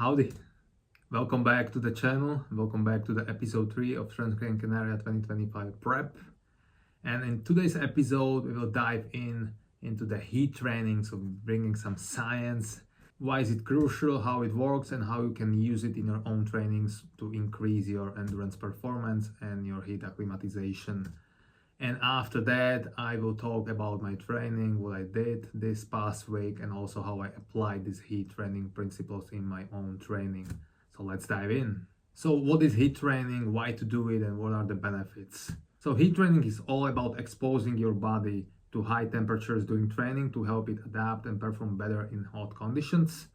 Howdy, welcome back to the channel, welcome back to the episode 3 of Transgrancanaria 2025 prep. And in today's episode we will dive into the heat training, so bringing some science, why is it crucial, how it works, and how you can use it in your own trainings to increase your endurance performance and your heat acclimatization. And after that, I will talk about my training, what I did this past week, and also how I applied these heat training principles in my own training. So let's dive in. So what is heat training, why to do it, and what are the benefits? So heat training is all about exposing your body to high temperatures during training to help it adapt and perform better in hot conditions.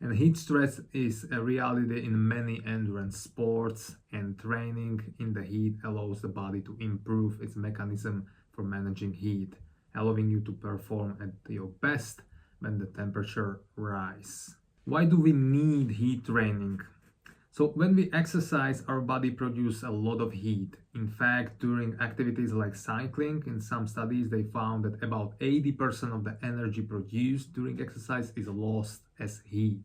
And heat stress is a reality in many endurance sports, and training in the heat allows the body to improve its mechanism for managing heat, allowing you to perform at your best when the temperature rises. Why do we need heat training? So when we exercise, our body produces a lot of heat. In fact, during activities like cycling, in some studies they found that about 80% of the energy produced during exercise is lost as heat.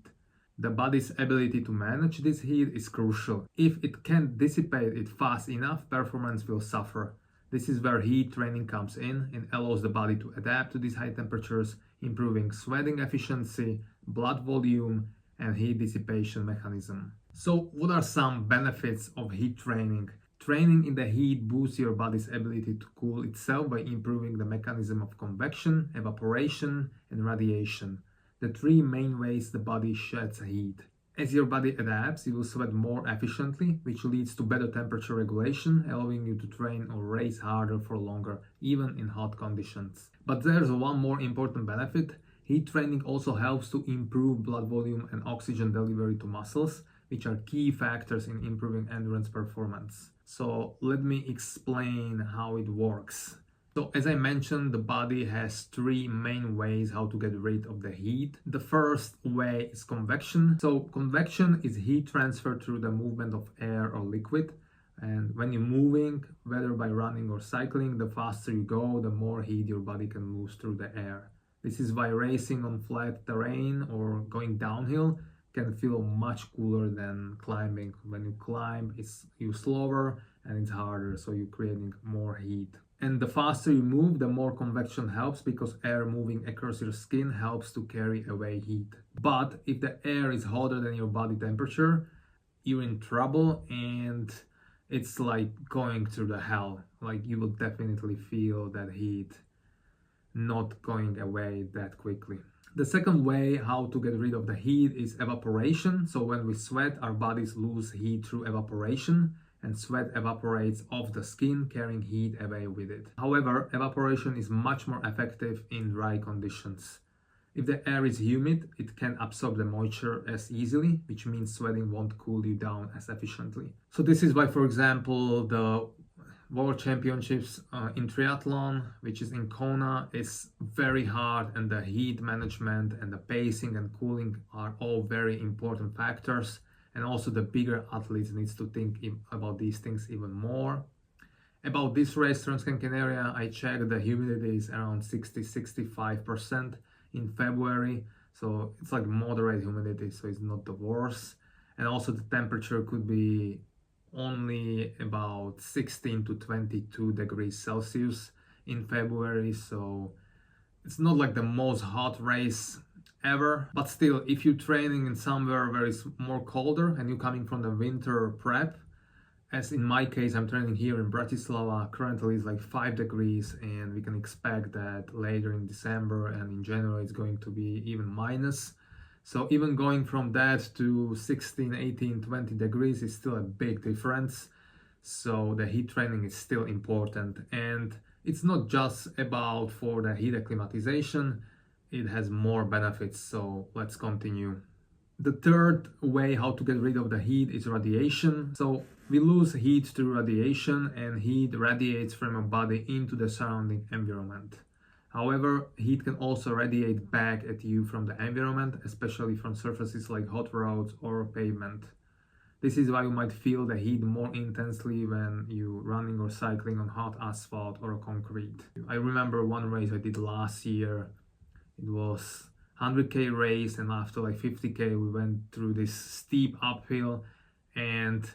The body's ability to manage this heat is crucial. If it can't dissipate it fast enough, performance will suffer. This is where heat training comes in and allows the body to adapt to these high temperatures, improving sweating efficiency, blood volume, and heat dissipation mechanism. So what are some benefits of heat training? Training in the heat boosts your body's ability to cool itself by improving the mechanism of convection, evaporation, and radiation, the three main ways the body sheds heat. As your body adapts, you will sweat more efficiently, which leads to better temperature regulation, allowing you to train or race harder for longer, even in hot conditions. But there's one more important benefit. Heat training also helps to improve blood volume and oxygen delivery to muscles, which are key factors in improving endurance performance. So let me explain how it works. So as I mentioned, the body has three main ways how to get rid of the heat. The first way is convection. So convection is heat transfer through the movement of air or liquid. And when you're moving, whether by running or cycling, the faster you go, the more heat your body can move through the air. This is why racing on flat terrain or going downhill can feel much cooler than climbing. When you climb, you're slower and it's harder, so you're creating more heat. And the faster you move, the more convection helps, because air moving across your skin helps to carry away heat. But if the air is hotter than your body temperature, you're in trouble, and it's like going through the hell. Like, you will definitely feel that heat not going away that quickly. The second way how to get rid of the heat is evaporation. So when we sweat, our bodies lose heat through evaporation, and sweat evaporates off the skin, carrying heat away with it. However, evaporation is much more effective in dry conditions. If the air is humid, it can absorb the moisture as easily, which means sweating won't cool you down as efficiently. So this is why, for example, the World Championships in triathlon, which is in Kona, is very hard, and the heat management and the pacing and cooling are all very important factors. And also the bigger athletes needs to think about these things even more. About this race, Transgrancanaria, I checked the humidity is around 60-65% in February. So it's like moderate humidity, so it's not the worst. And also the temperature could be only about 16 to 22 degrees Celsius in February, so it's not like the most hot race ever. But still, if you're training in somewhere where it's more colder and you're coming from the winter prep, as in my case, I'm training here in Bratislava, currently it's like 5 degrees, and we can expect that later in December and in January it's going to be even minus. So even going from that to 16, 18, 20 degrees is still a big difference. So the heat training is still important. And it's not just about for the heat acclimatization, it has more benefits. So let's continue. The third way how to get rid of the heat is radiation. So we lose heat through radiation, and heat radiates from our body into the surrounding environment. However, heat can also radiate back at you from the environment, especially from surfaces like hot roads or pavement. This is why you might feel the heat more intensely when you're running or cycling on hot asphalt or concrete. I remember one race I did last year. It was 100k race, and after like 50k we went through this steep uphill, and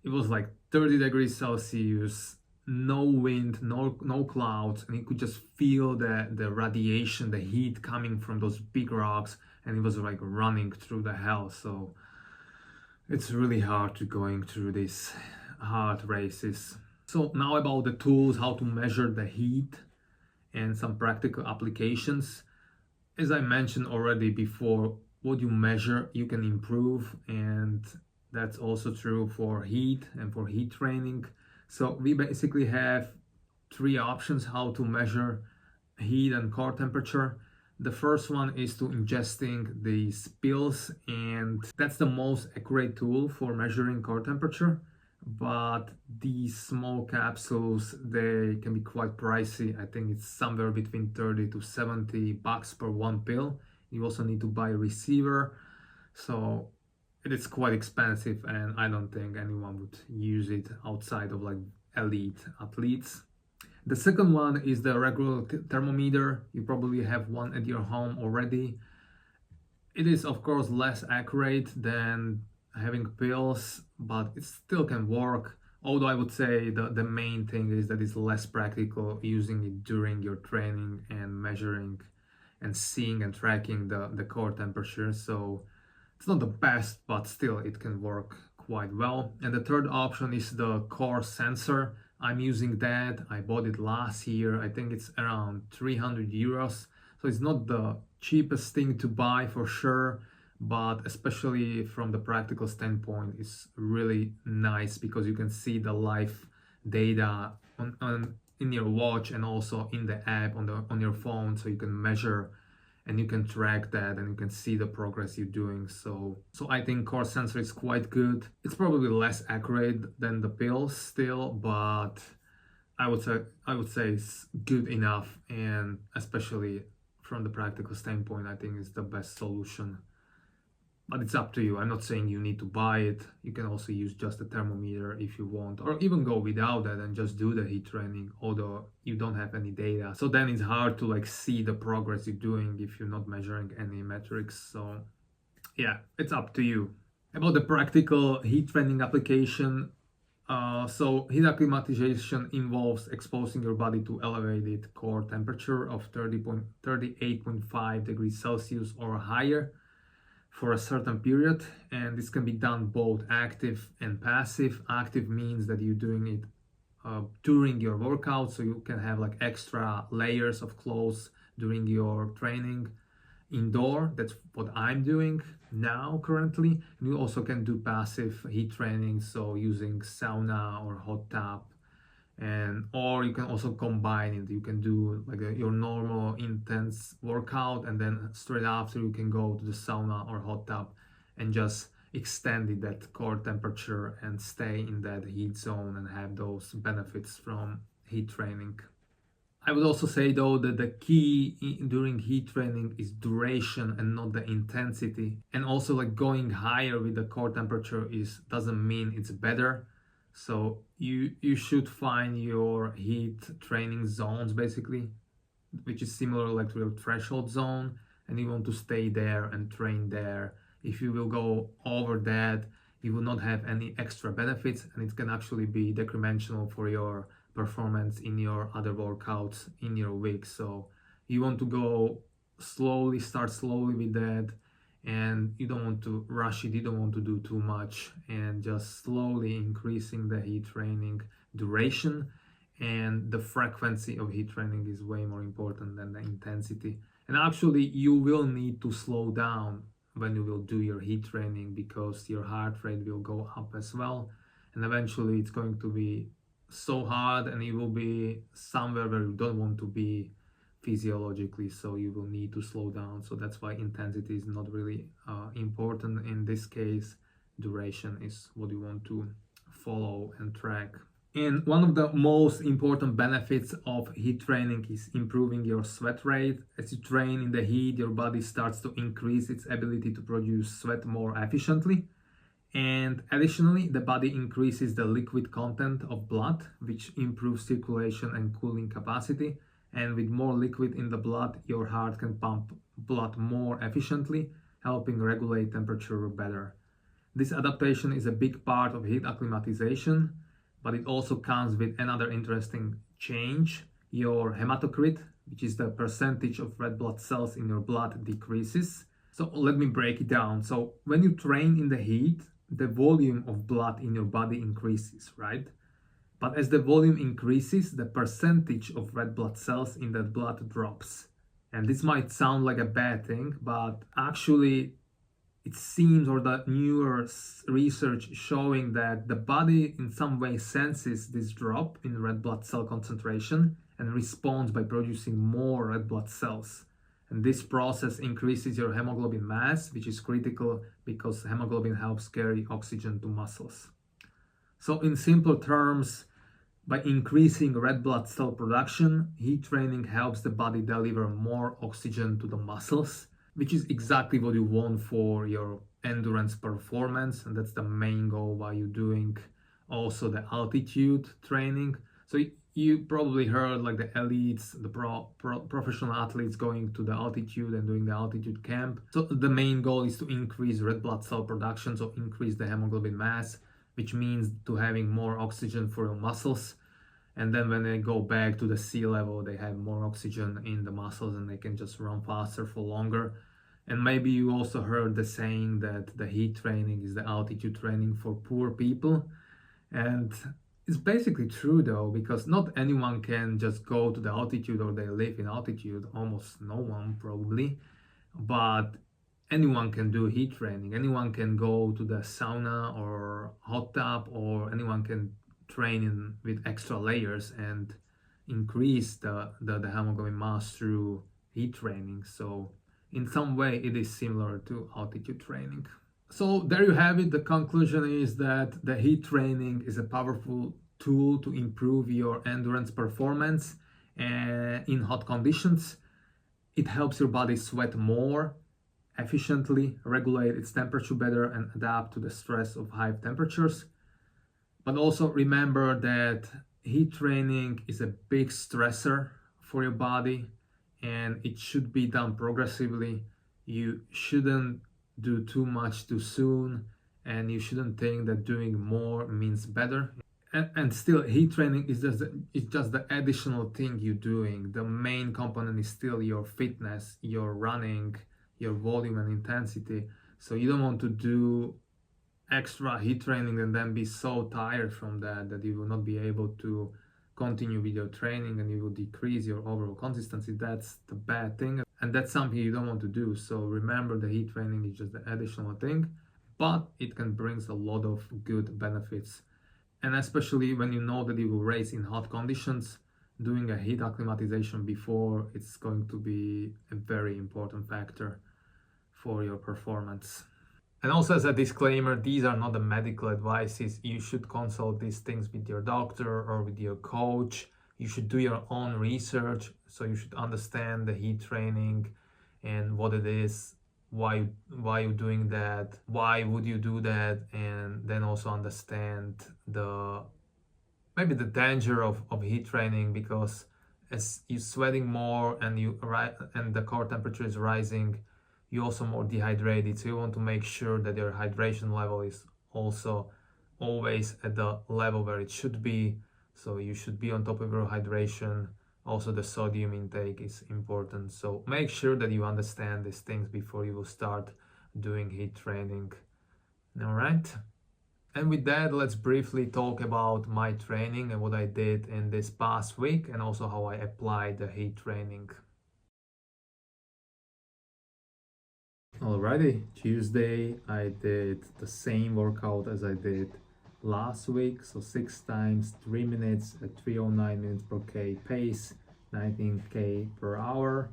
it was like 30 degrees Celsius, no wind, no clouds, and you could just feel the radiation, the heat coming from those big rocks, and it was like running through the hell. So it's really hard to going through these hard races. So now about the tools, how to measure the heat and some practical applications. As I mentioned already before, what you measure you can improve, and that's also true for heat and for heat training. So we basically have three options how to measure heat and core temperature. The first one is to ingesting these pills, and that's the most accurate tool for measuring core temperature. But these small capsules, they can be quite pricey. I think it's somewhere between 30 to 70 bucks per one pill. You also need to buy a receiver, so it is quite expensive, and I don't think anyone would use it outside of like elite athletes. The second one is the regular thermometer. You probably have one at your home already. It is of course less accurate than having pills, but it still can work. Although I would say the main thing is that it's less practical using it during your training and measuring and seeing and tracking the core temperature. So it's not the best, but still it can work quite well. And the third option is the core sensor. I'm using that. I bought it last year. I think it's around 300 euros. So it's not the cheapest thing to buy for sure, but especially from the practical standpoint, it's really nice because you can see the live data in your watch and also in the app on your phone, so you can measure and you can track that and you can see the progress you're doing. So I think core sensor is quite good. It's probably less accurate than the pills still, but I would say it's good enough, and especially from the practical standpoint, I think it's the best solution. But it's up to you. I'm not saying you need to buy it. You can also use just a thermometer if you want, or even go without that and just do the heat training, although you don't have any data. So then it's hard to like see the progress you're doing if you're not measuring any metrics. So yeah, it's up to you. About the practical heat training application, so heat acclimatization involves exposing your body to elevated core temperature of 38.5 degrees Celsius or higher for a certain period, and this can be done both active and passive. Active means that you're doing it during your workout, so you can have like extra layers of clothes during your training indoor. That's what I'm doing now currently. And you also can do passive heat training, so using sauna or hot tub, or you can also combine it. You can do like your normal intense workout, and then straight after you can go to the sauna or hot tub and just extend it that core temperature and stay in that heat zone and have those benefits from heat training. I would also say though that the key during heat training is duration and not the intensity. And also like going higher with the core temperature doesn't mean it's better. So you should find your heat training zones basically, which is similar like to your threshold zone, and you want to stay there and train there. If you will go over that, you will not have any extra benefits, and it can actually be detrimental for your performance in your other workouts in your week. So you want to go slowly, start slowly with that, and you don't want to rush it, you don't want to do too much, and just slowly increasing the heat training duration. And the frequency of heat training is way more important than the intensity. And actually you will need to slow down when you will do your heat training, because your heart rate will go up as well, and eventually it's going to be so hard and you will be somewhere where you don't want to be physiologically, so you will need to slow down. So that's why intensity is not really important in this case. Duration is what you want to follow and track. And one of the most important benefits of heat training is improving your sweat rate. As you train in the heat, your body starts to increase its ability to produce sweat more efficiently. And additionally, the body increases the liquid content of blood, which improves circulation and cooling capacity. And with more liquid in the blood, your heart can pump blood more efficiently, helping regulate temperature better. This adaptation is a big part of heat acclimatization, but it also comes with another interesting change. Your hematocrit, which is the percentage of red blood cells in your blood, decreases. So let me break it down. So when you train in the heat, the volume of blood in your body increases, right? But as the volume increases, the percentage of red blood cells in that blood drops. And this might sound like a bad thing, but actually it seems, or the newer research showing that the body in some way senses this drop in red blood cell concentration and responds by producing more red blood cells. And this process increases your hemoglobin mass, which is critical because hemoglobin helps carry oxygen to muscles. So in simple terms, by increasing red blood cell production, heat training helps the body deliver more oxygen to the muscles, which is exactly what you want for your endurance performance. And that's the main goal why you're doing also the altitude training. So you probably heard like the elites, the professional athletes going to the altitude and doing the altitude camp. So the main goal is to increase red blood cell production, so increase the hemoglobin mass, which means to having more oxygen for your muscles. And then when they go back to the sea level, they have more oxygen in the muscles and they can just run faster for longer. And maybe you also heard the saying that the heat training is the altitude training for poor people. And it's basically true though, because not anyone can just go to the altitude or they live in altitude, almost no one probably. But anyone can do heat training. Anyone can go to the sauna or hot tub, or anyone can train with extra layers and increase the hemoglobin mass through heat training. So in some way it is similar to altitude training. So there you have it. The conclusion is that the heat training is a powerful tool to improve your endurance performance in hot conditions. It helps your body sweat more efficiently, regulate its temperature better, and adapt to the stress of high temperatures. But also remember that heat training is a big stressor for your body and it should be done progressively. You shouldn't do too much too soon, and you shouldn't think that doing more means better. And still, heat training is just the additional thing you're doing. The main component is still your fitness, your running, your volume and intensity. So you don't want to do extra heat training and then be so tired from that you will not be able to continue with your training and you will decrease your overall consistency. That's the bad thing, and that's something you don't want to do. So remember, the heat training is just the additional thing, but it can bring a lot of good benefits. And especially when you know that you will race in hot conditions, doing a heat acclimatization before, it's going to be a very important factor for your performance. And also, as a disclaimer, these are not the medical advices. You should consult these things with your doctor or with your coach. You should do your own research. So you should understand the heat training and what it is, why you're doing that, why would you do that, and then also understand maybe the danger of heat training, because as you're sweating more and the core temperature is rising, you're also more dehydrated. So you want to make sure that your hydration level is also always at the level where it should be. So you should be on top of your hydration. Also, the sodium intake is important. So make sure that you understand these things before you will start doing heat training. All right. And with that, let's briefly talk about my training and what I did in this past week, and also how I applied the heat training. Alrighty, Tuesday I did the same workout as I did last week, so 6 times 3 minutes at 309 minutes per K pace, 19K per hour.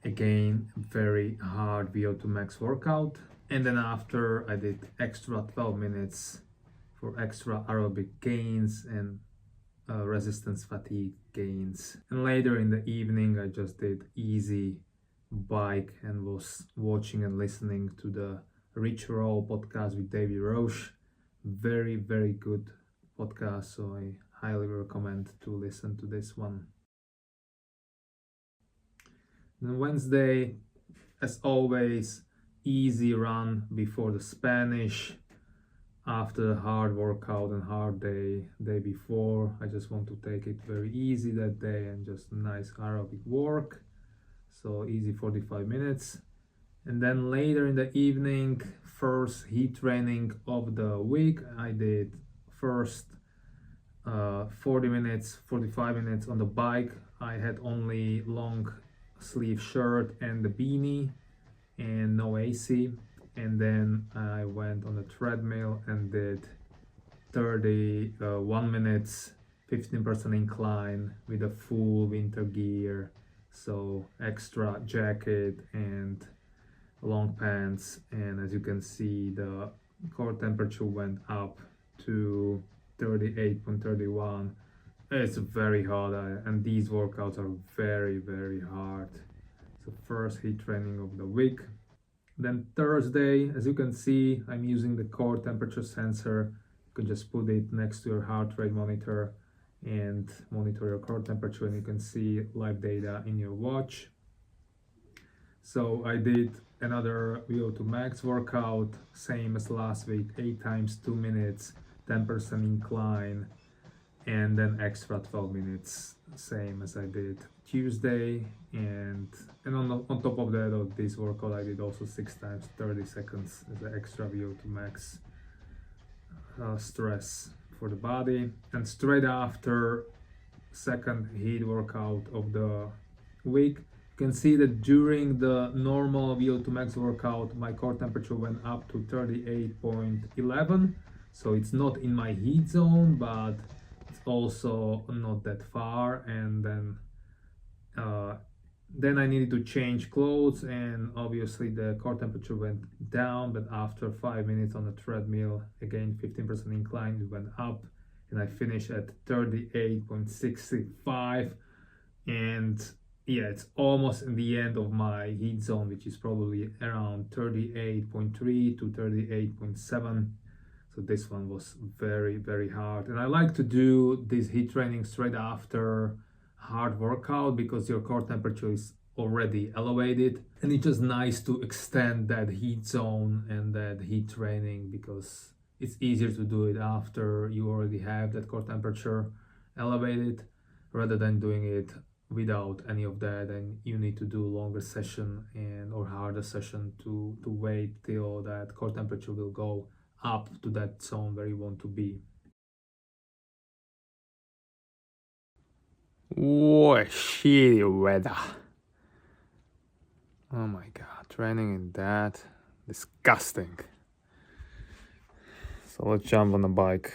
Again, very hard VO2 max workout. And then after I did extra 12 minutes for extra aerobic gains and resistance fatigue gains. And later in the evening I just did easy bike and was watching and listening to the Rich Roll podcast with Davey Roche. Very, very good podcast, so I highly recommend to listen to this one. Then Wednesday, as always, easy run before the Spanish. After the hard workout and hard day before, I just want to take it very easy that day and just nice aerobic work. So easy 45 minutes. And then later in the evening, first heat training of the week, I did first 45 minutes on the bike. I had only long sleeve shirt and the beanie and no AC. And then I went on the treadmill and did 31 minutes, 15% incline with a full winter gear. So extra jacket and long pants. And as you can see, the core temperature went up to 38.31. It's very hot, and these workouts are very, very hard. So first heat training of the week. Then Thursday, as you can see, I'm using the core temperature sensor. You can just put it next to your heart rate monitor and monitor your core temperature, and you can see live data in your watch. So I did another VO2 max workout, same as last week, 8 times 2 minutes, 10% incline, and then extra 12 minutes, same as I did Tuesday. And on top of that, of this workout, I did also 6 times 30 seconds as an extra VO2 max stress for the body. And straight after second heat workout of the week, you can see that during the normal VO2 max workout, my core temperature went up to 38.11. So it's not in my heat zone, but it's also not that far. And then I needed to change clothes, and obviously the core temperature went down, but after 5 minutes on the treadmill, again 15% incline, it went up, and I finished at 38.65. And yeah, it's almost in the end of my heat zone, which is probably around 38.3 to 38.7. So this one was very, very hard. And I like to do this heat training straight after hard workout because your core temperature is already elevated, and it's just nice to extend that heat zone and that heat training because it's easier to do it after you already have that core temperature elevated rather than doing it without any of that, and you need to do longer session or harder session to wait till that core temperature will go up to that zone where you want to be. What shitty weather. Oh my god, training in that, disgusting. So let's jump on the bike.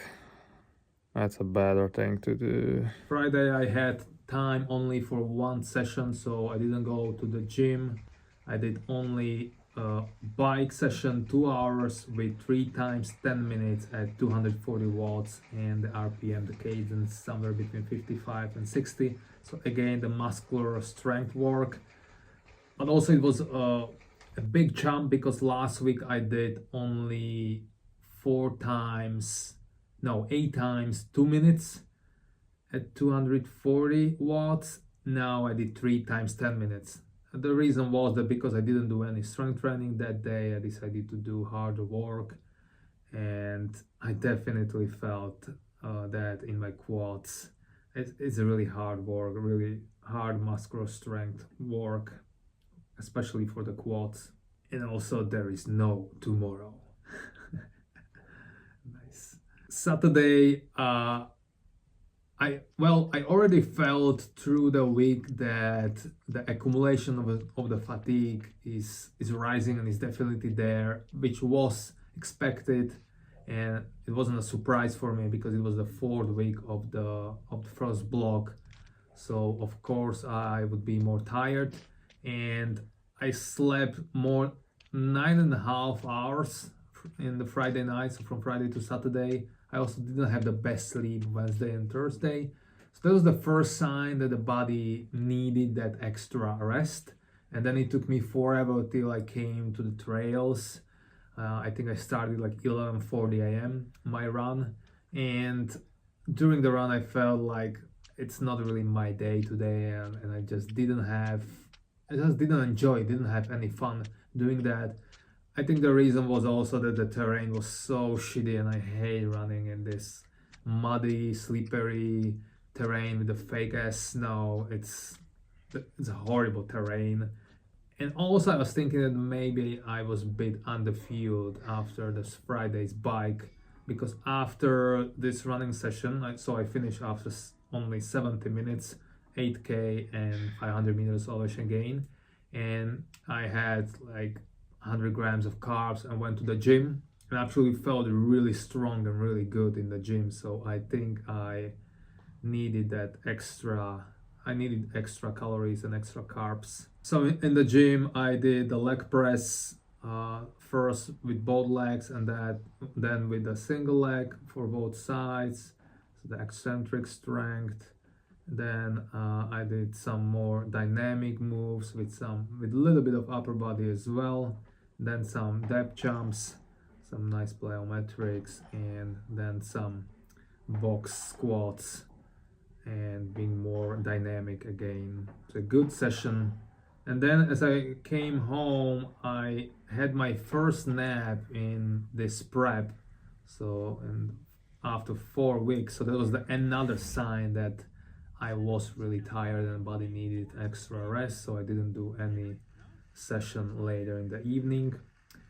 That's a better thing to do. Friday I had time only for one session, so I didn't go to the gym. I did only a bike session, 2 hours with 3 times 10 minutes at 240 watts, and the RPM, the cadence, somewhere between 55 and 60. So again, the muscular strength work. But also it was a big jump because last week I did only 8 times 2 minutes at 240 watts. Now I did 3 times 10 minutes. The reason was that because I didn't do any strength training that day, I decided to do harder work, and I definitely felt that in my quads. It's a really hard work, really hard muscular strength work, especially for the quads. And also there is no tomorrow. Nice. Saturday, I already felt through the week that the accumulation of the fatigue is rising and is definitely there, which was expected, and it wasn't a surprise for me because it was the 4th week of the first block. So of course I would be more tired, and I slept more 9.5 hours in the Friday night, so from Friday to Saturday. I also didn't have the best sleep Wednesday and Thursday. So that was the first sign that the body needed that extra rest. And then it took me forever till I came to the trails. I think I started like 11:40 a.m. my run. And during the run, I felt like it's not really my day today. And I just didn't have I just didn't enjoy, didn't have any fun doing that. I think the reason was also that the terrain was so shitty, and I hate running in this muddy, slippery terrain with the fake ass snow. It's a horrible terrain. And also I was thinking that maybe I was a bit underfueled after this Friday's bike, because after this running session, so I finished after only 70 minutes, 8k and 500 meters elevation gain, and I had like 100 grams of carbs and went to the gym and actually felt really strong and really good in the gym. So I think I needed extra calories and extra carbs. So in the gym I did the leg press, first with both legs and then with a single leg for both sides, so the eccentric strength. Then I did some more dynamic moves with a little bit of upper body as well. Then some depth jumps, some nice plyometrics, and then some box squats, and being more dynamic again. It's a good session. And then as I came home, I had my first nap in this prep. So, and after 4 weeks, so that was another sign that I was really tired and body needed extra rest. So I didn't do any session later in the evening.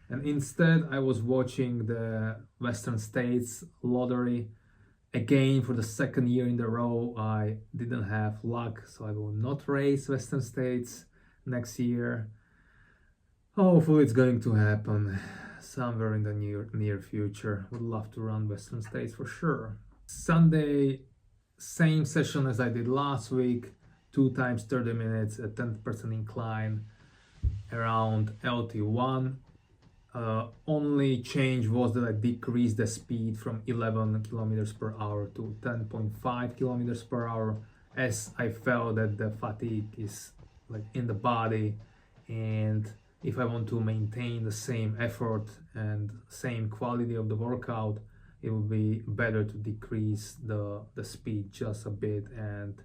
And instead I was watching the Western States lottery. Again, for the second year in a row, I didn't have luck, so I will not race Western States next year. Hopefully it's going to happen somewhere in the near future. Would love to run Western States for sure. Sunday, same session as I did last week, 2 times 30 minutes at 10% incline around LT1. Only change was that I decreased the speed from 11 kilometers per hour to 10.5 kilometers per hour, as I felt that the fatigue is like in the body, and if I want to maintain the same effort and same quality of the workout, it would be better to decrease the speed just a bit. And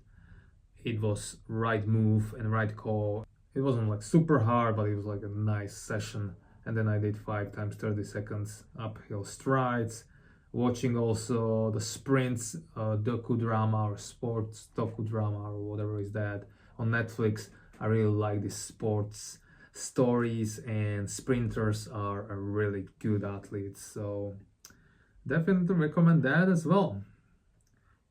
it was right move and right call. It wasn't like super hard, but it was like a nice session. And then I did 5 times 30 seconds uphill strides, watching also the sprints, docudrama or sports docudrama or whatever is that on Netflix. I really like these sports stories, and sprinters are a really good athletes, so definitely recommend that as well.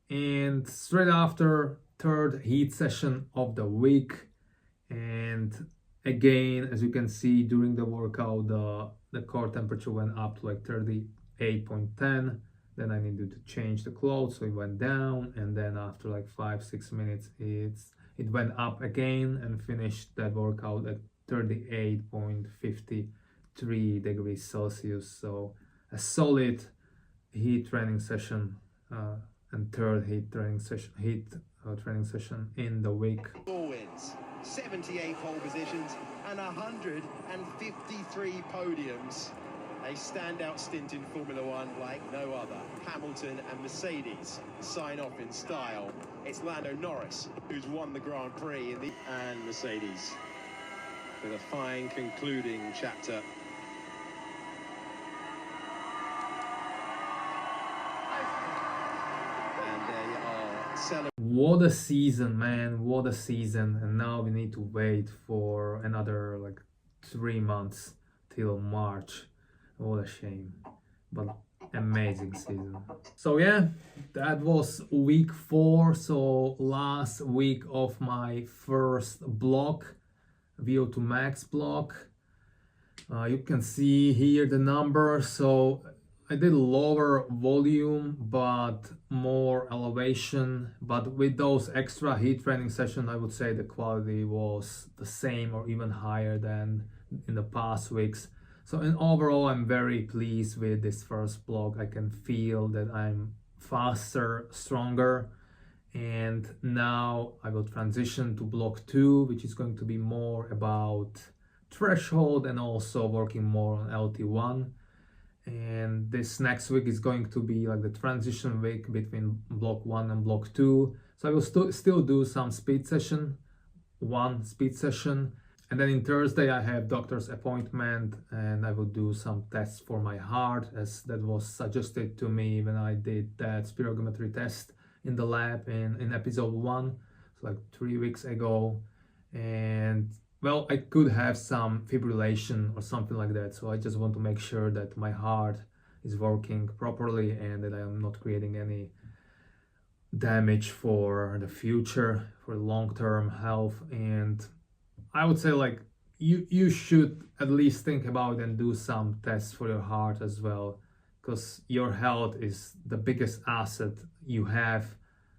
And straight after, third heat session of the week, and again, as you can see during the workout, the core temperature went up to like 38.10. Then I needed to change the clothes, so it went down, and then after like 5-6 minutes it went up again, and finished that workout at 38.53 degrees Celsius. So a solid heat training session, and third heat training session in the week. 4 wins, 78 pole positions, and 153 podiums. A standout stint in Formula One like no other. Hamilton and Mercedes sign off in style. It's Lando Norris who's won the Grand Prix and Mercedes with a fine concluding chapter. And there you are, celebrating. What a season, man, what a season. And now we need to wait for another like 3 months till March. What a shame, but amazing season. So yeah, that was week 4, so last week of my first block, VO2 max block. You can see here the numbers. So I did lower volume but more elevation, but with those extra heat training sessions, I would say the quality was the same or even higher than in the past weeks. So in overall, I'm very pleased with this first block. I can feel that I'm faster, stronger, and now I will transition to block 2, which is going to be more about threshold and also working more on LT1. And this next week is going to be like the transition week between block 1 and block 2. So I will still do some speed session, 1 speed session, And then in Thursday I have doctor's appointment and I will do some tests for my heart, as that was suggested to me when I did that spirometry test in the lab in episode 1, so like 3 weeks ago. And well, I could have some fibrillation or something like that, so I just want to make sure that my heart is working properly and that I am not creating any damage for the future, for long-term health. And I would say like you should at least think about and do some tests for your heart as well, because your health is the biggest asset you have.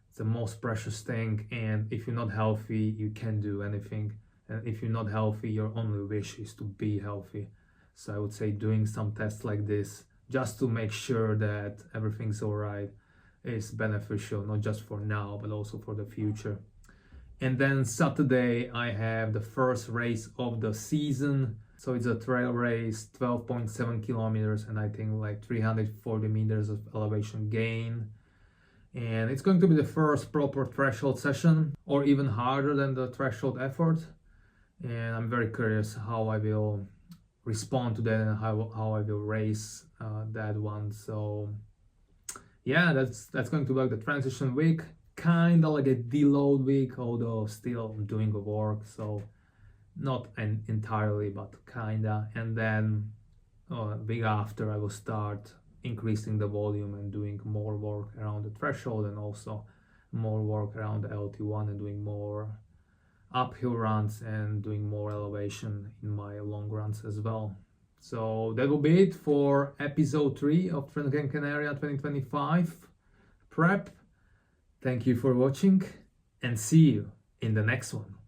It's the most precious thing, and if you're not healthy, you can't do anything. And if you're not healthy, your only wish is to be healthy. So I would say doing some tests like this just to make sure that everything's all right is beneficial, not just for now, but also for the future. And then Saturday, I have the first race of the season. So it's a trail race, 12.7 kilometers, and I think like 340 meters of elevation gain. And it's going to be the first proper threshold session, or even harder than the threshold effort. And I'm very curious how I will respond to that and how I will race that one. So yeah, that's going to be like the transition week, kind of like a deload week, although still doing the work, so not entirely, but kinda. And then a week after, I will start increasing the volume and doing more work around the threshold, and also more work around the LT1, and doing more uphill runs and doing more elevation in my long runs as well. So that will be it for episode 3 of Transgrancanaria 2025 prep. Thank you for watching and see you in the next one.